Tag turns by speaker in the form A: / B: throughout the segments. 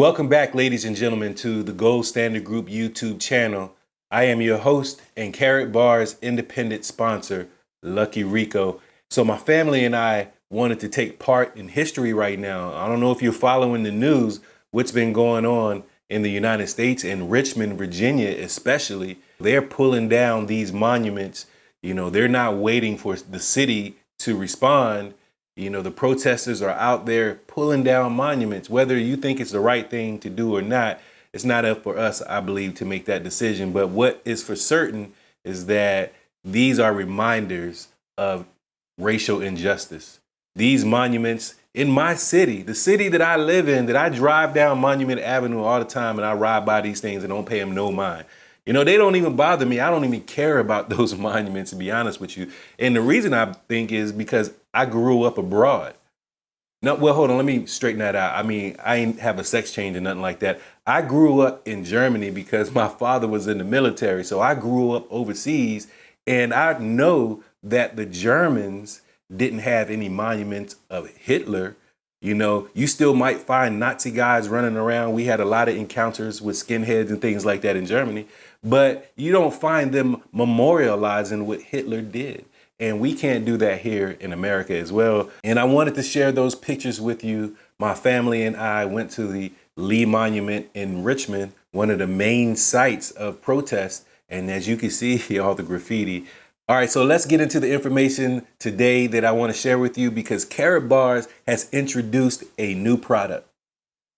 A: Welcome back, ladies and gentlemen, to the Gold Standard Group YouTube channel. I am your host and Karatbars independent sponsor, Lucky Rico. So my family and I wanted to take part in history right now. I don't know if you're following the news, what's been going on in the United States, in Richmond, Virginia especially. They're pulling down these monuments. You know, they're not waiting for the city to respond. You know, the protesters are out there pulling down monuments. Whether you think it's the right thing to do or not, it's not up for us, I believe, to make that decision. But what is for certain is that these are reminders of racial injustice. These monuments in my city, the city that I live in, that I drive down Monument Avenue all the time and I ride by these things and don't pay them no mind. You know, they don't even bother me. I don't even care about those monuments, to be honest with you. And the reason I think is because I grew up abroad. No, well, hold on. Let me straighten that out. I mean, I ain't have a sex change or nothing like that. I grew up in Germany because my father was in the military. So I grew up overseas, and I know that the Germans didn't have any monuments of Hitler. You know, you still might find Nazi guys running around. We had a lot of encounters with skinheads and things like that in Germany, but you don't find them memorializing what Hitler did. And we can't do that here in America as well. And I wanted to share those pictures with you. My family and I went to the Lee Monument in Richmond, one of the main sites of protest. And as you can see, all the graffiti. All right, so let's get into the information today that I want to share with you, because Karatbars has introduced a new product.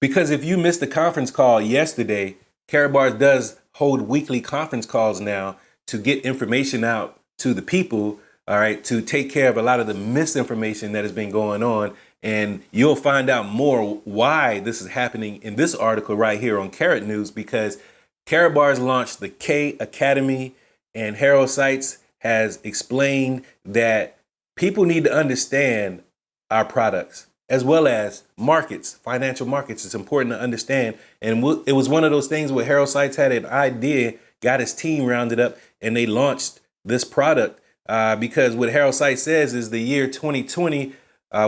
A: Because if you missed the conference call yesterday, Karatbars does hold weekly conference calls now to get information out to the people, all right, to take care of a lot of the misinformation that has been going on. And you'll find out more why this is happening in this article right here on Karat News, because Karatbars launched the K Academy, and Harold Seitz has explained that people need to understand our products as well as markets, financial markets. It's important to understand. And it was one of those things where Harold Seitz had an idea, got his team rounded up, and they launched this product because what Harold Seitz says is the year 2020,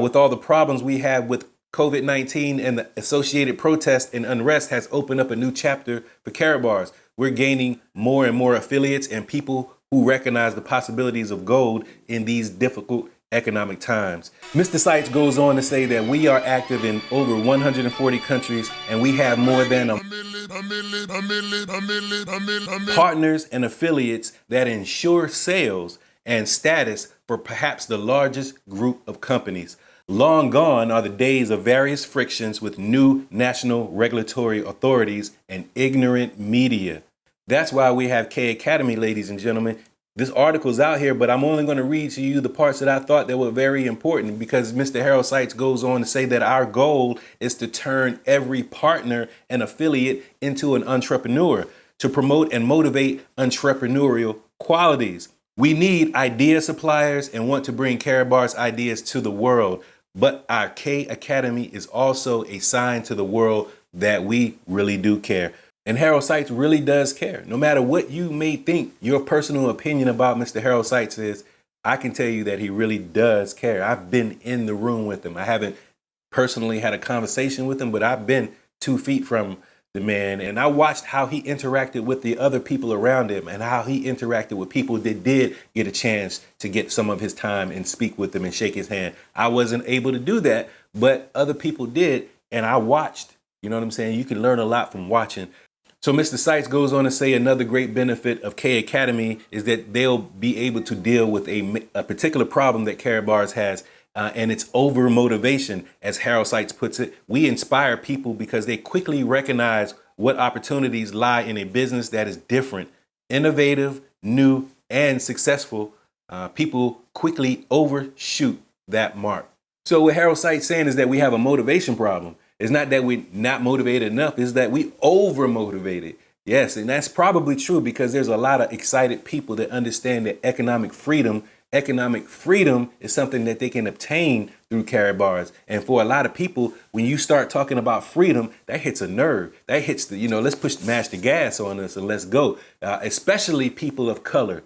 A: with all the problems we have with COVID-19 and the associated protests and unrest, has opened up a new chapter for Karatbars. We're gaining more and more affiliates and people who recognize the possibilities of gold in these difficult economic times. Mr. Seitz goes on to say that we are active in over 140 countries, and we have more than partners and affiliates that ensure sales and status for perhaps the largest group of companies. Long gone are the days of various frictions with new national regulatory authorities and ignorant media. That's why we have K Academy, ladies and gentlemen. This article's out here, but I'm only going to read to you the parts that I thought that were very important, because Mr. Harold Seitz goes on to say that our goal is to turn every partner and affiliate into an entrepreneur, to promote and motivate entrepreneurial qualities. We need idea suppliers and want to bring Karatbars ideas to the world. But our K Academy is also a sign to the world that we really do care. And Harold Seitz really does care. No matter what you may think your personal opinion about Mr. Harold Seitz is, I can tell you that he really does care. I've been in the room with him. I haven't personally had a conversation with him, but I've been 2 feet from the man, and I watched how he interacted with the other people around him and how he interacted with people that did get a chance to get some of his time and speak with him and shake his hand. I wasn't able to do that, but other people did, and I watched. You know what I'm saying? You can learn a lot from watching. So Mr. Seitz goes on to say another great benefit of K Academy is that they'll be able to deal with a particular problem that Karatbars has, and it's over motivation, as Harold Seitz puts it. We inspire people because they quickly recognize what opportunities lie in a business that is different, innovative, new, and successful. People quickly overshoot that mark. So what Harold Seitz saying is that we have a motivation problem. It's not that we're not motivated enough, it's that we over-motivated. Yes, and that's probably true, because there's a lot of excited people that understand that economic freedom is something that they can obtain through Karatbars. And for a lot of people, when you start talking about freedom, that hits a nerve. That hits the, let's mash the gas on us and let's go. Especially people of color,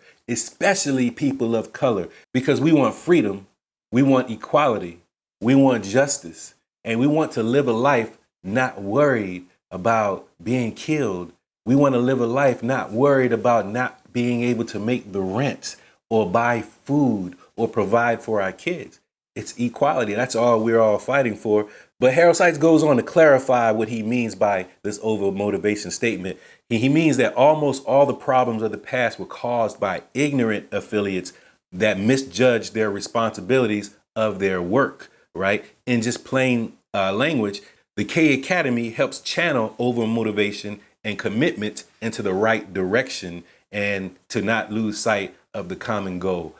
A: because we want freedom, we want equality, we want justice. And we want to live a life not worried about being killed. We want to live a life not worried about not being able to make the rent or buy food or provide for our kids. It's equality. That's all we're all fighting for. But Harold Sykes goes on to clarify what he means by this over motivation statement. He means that almost all the problems of the past were caused by ignorant affiliates that misjudged their responsibilities of their work, right? In just plain language, the K Academy helps channel over motivation and commitment into the right direction and to not lose sight of the common goal.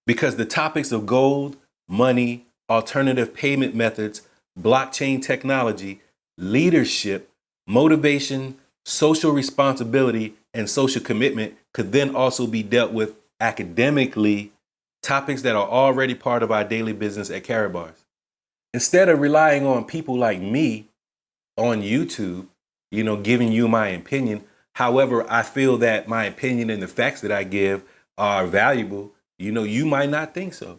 A: Because the topics of gold, money, alternative payment methods, blockchain technology, leadership, motivation, social responsibility, and social commitment could then also be dealt with academically, topics that are already part of our daily business at Karatbars. Instead of relying on people like me on YouTube, giving you my opinion, however, I feel that my opinion and the facts that I give are valuable, you might not think so.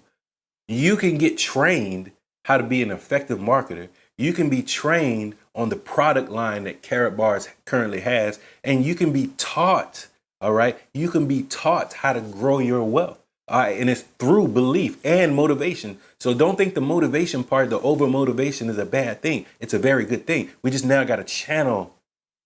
A: You can get trained how to be an effective marketer. You can be trained on the product line that Karatbars currently has, and you can be taught, all right? You can be taught how to grow your wealth. All right, and it's through belief and motivation. So don't think the motivation part, the over motivation, is a bad thing. It's a very good thing. We just now got to channel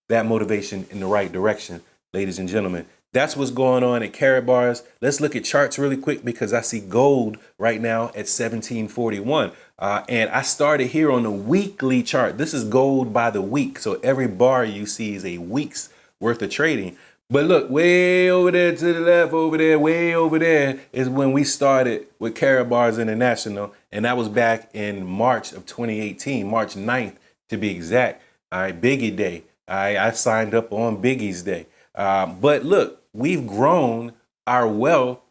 A: that motivation in the right direction, ladies and gentlemen. That's what's going on at Karatbars. Let's look at charts really quick because I see gold right now at 1741. And I started here on the weekly chart. This is gold by the week. So every bar you see is a week's worth of trading. But look, way over there to the left, over there, way over there is when we started with Karatbars International. And that was back in March of 2018, March 9th to be exact. All right, Biggie Day. I signed up on Biggie's Day. But look, we've grown our wealth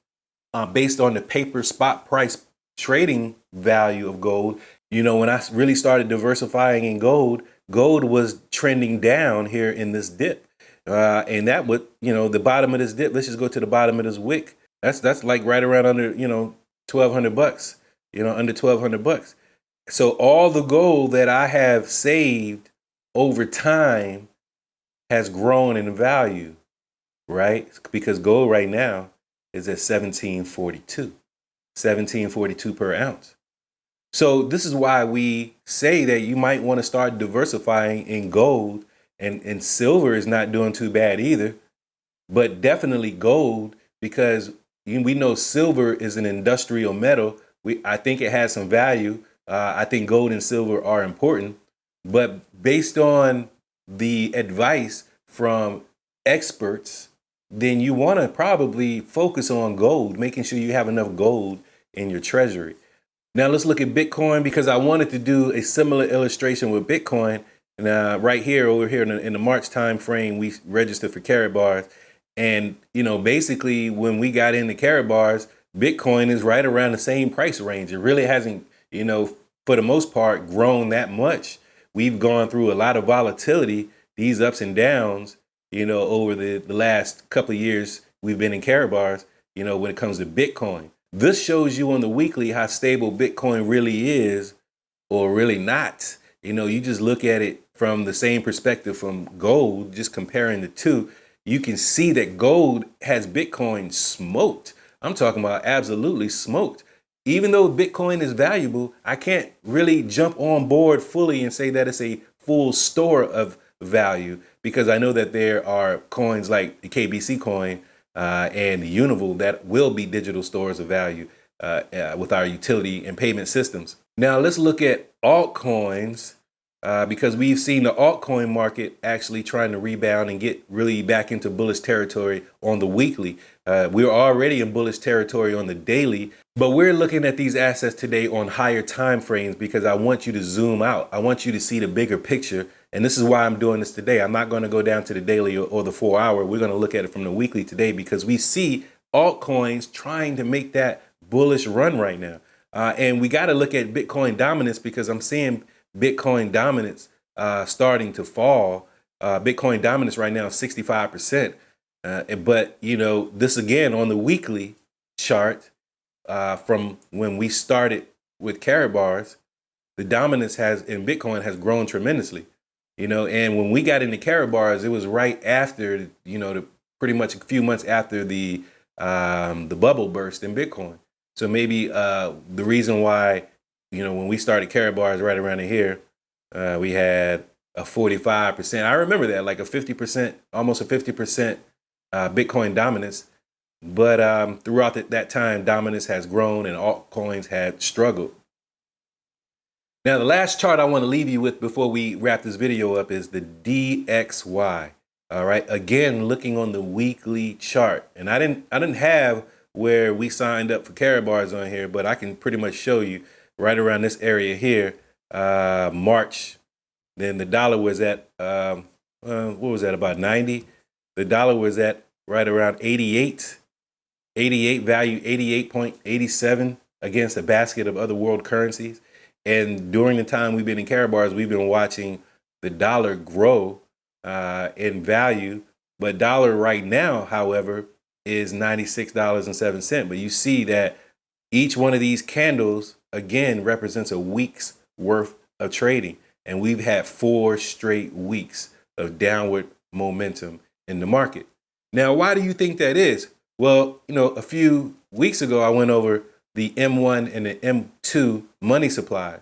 A: based on the paper spot price trading value of gold. When I really started diversifying in gold, gold was trending down here in this dip. And that would, the bottom of this dip, let's just go to the bottom of this wick. That's like right around under, $1,200, under $1,200. So all the gold that I have saved over time has grown in value, right? Because gold right now is at 1742 per ounce. So this is why we say that you might want to start diversifying in gold, and silver is not doing too bad either, but definitely gold, because we know silver is an industrial metal. I think it has some value. I think gold and silver are important, but based on the advice from experts, then you want to probably focus on gold, making sure you have enough gold in your treasury. Now let's look at Bitcoin, because I wanted to do a similar illustration with Bitcoin. And right here, over here in the March time frame, we registered for Karatbars. And, basically when we got into Karatbars, Bitcoin is right around the same price range. It really hasn't, for the most part, grown that much. We've gone through a lot of volatility, these ups and downs, over the last couple of years we've been in Karatbars, when it comes to Bitcoin. This shows you on the weekly how stable Bitcoin really is, or really not. You just look at it from the same perspective from gold, just comparing the two. You can see that gold has Bitcoin smoked. I'm talking about absolutely smoked. Even though Bitcoin is valuable, I can't really jump on board fully and say that it's a full store of value, because I know that there are coins like the KBC coin and the Unival that will be digital stores of value with our utility and payment systems. Now let's look at altcoins, because we've seen the altcoin market actually trying to rebound and get really back into bullish territory on the weekly. We're already in bullish territory on the daily, but we're looking at these assets today on higher time frames because I want you to zoom out. I want you to see the bigger picture. And this is why I'm doing this today. I'm not going to go down to the daily or the 4 hour. We're going to look at it from the weekly today, because we see altcoins trying to make that bullish run right now. And we got to look at Bitcoin dominance, because I'm seeing Bitcoin dominance starting to fall. Bitcoin dominance right now is 65%. But, this again on the weekly chart from when we started with Karatbars, the dominance in Bitcoin has grown tremendously. And when we got into Karatbars, it was right after, pretty much a few months after the bubble burst in Bitcoin. So maybe the reason why, when we started Karatbars right around here, we had a 45%. I remember that, like a 50%, almost a 50% Bitcoin dominance. But throughout that time, dominance has grown and altcoins had struggled. Now, the last chart I want to leave you with before we wrap this video up is the DXY. All right. Again, looking on the weekly chart, and I didn't have where we signed up for Karatbars on here, but I can pretty much show you right around this area here, March. Then the dollar was at what was that, about 90? The dollar was at right around 88 value, 88.87 against a basket of other world currencies. And during the time we've been in Karatbars, we've been watching the dollar grow in value. But dollar right now, however, is $96.07. But you see that each one of these candles, again, represents a week's worth of trading. And we've had 4 straight weeks of downward momentum in the market. Now, why do you think that is? Well, a few weeks ago, I went over the M1 and the M2 money supplies.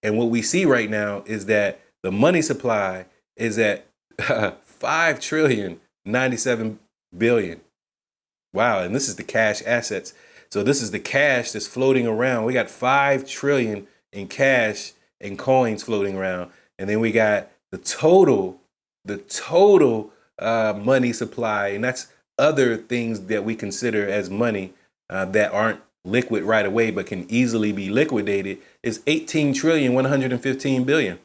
A: And what we see right now is that the money supply is at 5,097 billion. Wow. And this is the cash assets. So this is the cash that's floating around. We got 5 trillion in cash and coins floating around. And then we got the total money supply. And that's other things that we consider as money that aren't liquid right away, but can easily be liquidated, is 18,115 billion.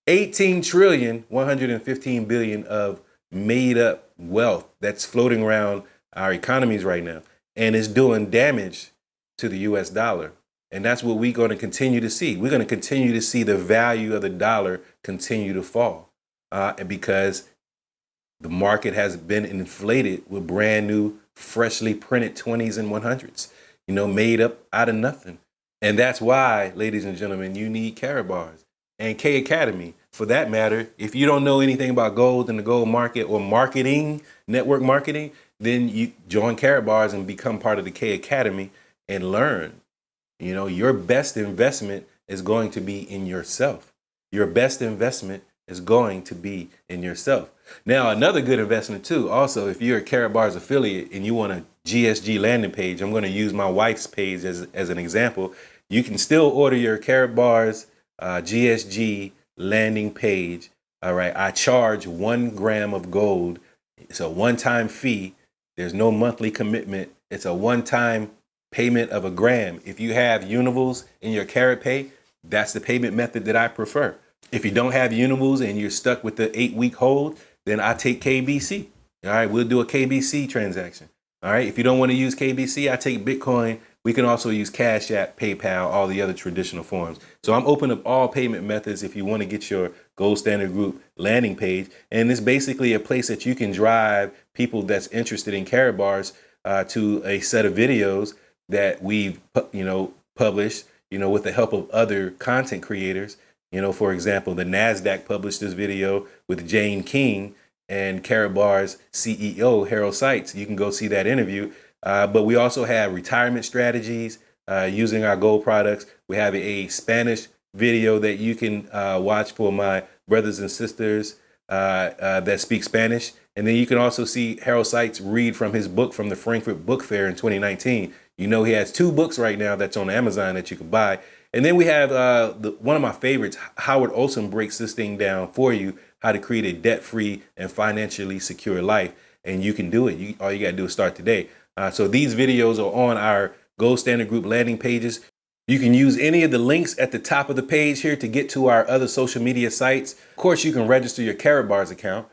A: 18,115 billion of made up wealth that's floating around our economies right now, and is doing damage to the US dollar. And that's what we're going to continue to see. We're going to continue to see the value of the dollar continue to fall because the market has been inflated with brand new, freshly printed 20s and 100s, made up out of nothing. And that's why, ladies and gentlemen, you need Karatbars and K Academy. For that matter, if you don't know anything about gold and the gold market or marketing, network marketing, then you join Karatbars and become part of the K Academy and learn. Your best investment is going to be in yourself. Your best investment is going to be in yourself. Now, another good investment too, also, if you're a Karatbars affiliate and you want a GSG landing page, I'm going to use my wife's page as an example. You can still order your Karatbars GSG landing page. All right. I charge 1 gram of gold. It's a one-time fee. There's no monthly commitment. It's a one-time payment of 1 gram. If you have Univals in your KaratPay, that's the payment method that I prefer. If you don't have Univals and you're stuck with the 8-week hold, then I take KBC. All right, we'll do a KBC transaction. All right, if you don't want to use KBC, I take Bitcoin. We can also use CashApp, PayPal, all the other traditional forms. So I'm open up all payment methods if you want to get your Gold Standard Group landing page. And it's basically a place that you can drive people that's interested in Karatbars to a set of videos that we've, published, with the help of other content creators. For example, the NASDAQ published this video with Jane King and Karatbars CEO Harold Seitz. You can go see that interview. But we also have retirement strategies using our gold products. We have a Spanish video that you can watch for my brothers and sisters that speak Spanish. And then you can also see Harold Seitz read from his book from the Frankfurt Book Fair in 2019. He has 2 books right now that's on Amazon that you can buy. And then we have one of my favorites, Howard Olson, breaks this thing down for you, how to create a debt-free and financially secure life. And you can do it. All you got to do is start today. So these videos are on our Gold Standard Group landing pages. You can use any of the links at the top of the page here to get to our other social media sites. Of course, you can register your Karatbars account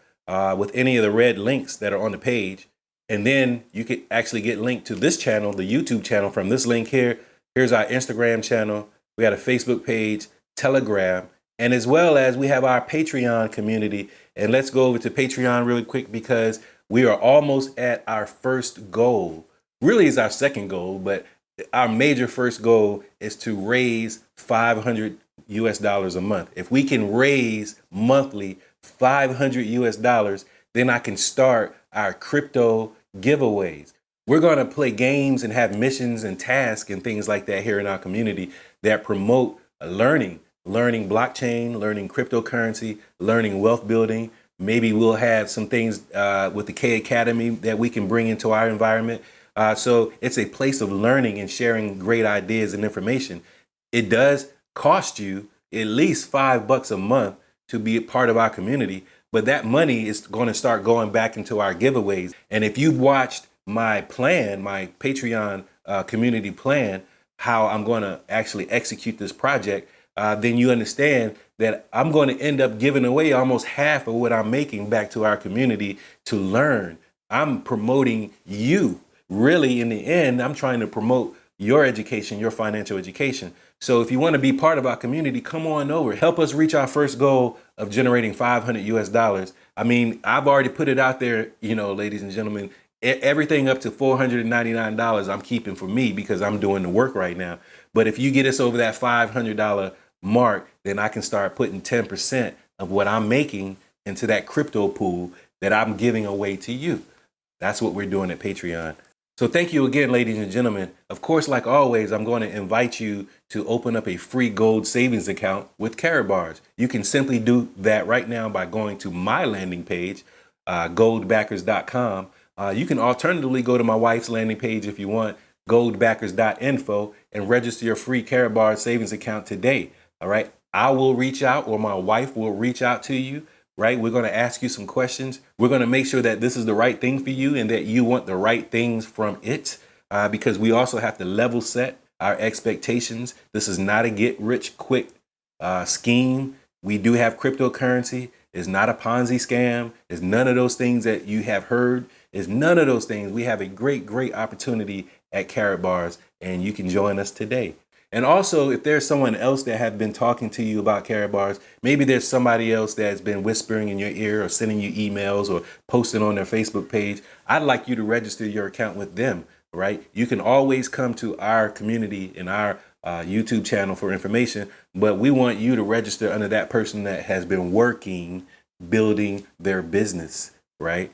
A: with any of the red links that are on the page. And then you can actually get linked to this channel, the YouTube channel, from this link here. Here's our Instagram channel. We got a Facebook page, Telegram, and as well as we have our Patreon community. And let's go over to Patreon really quick because we are almost at our first goal. Really is our second goal, but our major first goal is to raise $500 US dollars a month. If we can raise monthly 500 US dollars, then I can start our crypto giveaways. We're going to play games and have missions and tasks and things like that here in our community that promote learning blockchain, learning cryptocurrency, learning wealth building. Maybe we'll have some things with the K Academy that we can bring into our environment. So it's a place of learning and sharing great ideas and information. It does cost you at least $5 a month to be a part of our community, but that money is going to start going back into our giveaways. And if you've watched my plan, my Patreon community plan, how I'm going to actually execute this project, then you understand that I'm going to end up giving away almost half of what I'm making back to our community to learn. I'm promoting you. Really, in the end, I'm trying to promote your education, your financial education. So if you want to be part of our community, come on over. Help us reach our first goal of generating 500 US dollars. I mean, I've already put it out there, ladies and gentlemen, everything up to $499 I'm keeping for me because I'm doing the work right now. But if you get us over that $500 mark, then I can start putting 10% of what I'm making into that crypto pool that I'm giving away to you. That's what we're doing at Patreon. So thank you again, ladies and gentlemen. Of course, like always, I'm going to invite you to open up a free gold savings account with Karatbars. You can simply do that right now by going to my landing page, goldbackers.com. You can alternatively go to my wife's landing page if you want, goldbackers.info, and register your free Karatbars savings account today. All right. I will reach out, or my wife will reach out to you. Right. We're going to ask you some questions. We're going to make sure that this is the right thing for you and that you want the right things from it, because we also have to level set our expectations. This is not a get rich quick scheme. We do have cryptocurrency. It's not a Ponzi scam. It's none of those things that you have heard. It's none of those things. We have a great opportunity at Karatbars, and you can join us today. And also, if there's someone else that have been talking to you about Karatbars, maybe there's somebody else that's been whispering in your ear or sending you emails or posting on their Facebook page, I'd like you to register your account with them, right? You can always come to our community and our YouTube channel for information, but we want you to register under that person that has been working, building their business, right?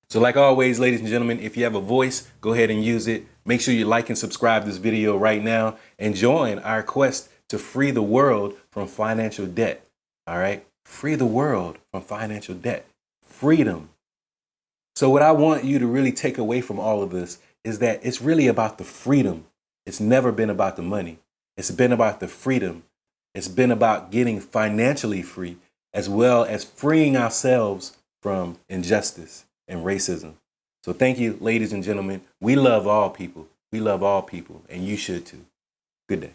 A: So like always, ladies and gentlemen, if you have a voice, go ahead and use it. Make sure you like and subscribe this video right now and join our quest to free the world from financial debt. All right. Free the world from financial debt. Freedom. So what I want you to really take away from all of this is that it's really about the freedom. It's never been about the money. It's been about the freedom. It's been about getting financially free, as well as freeing ourselves from injustice and racism. So thank you, ladies and gentlemen. We love all people. We love all people, and you should too. Good day.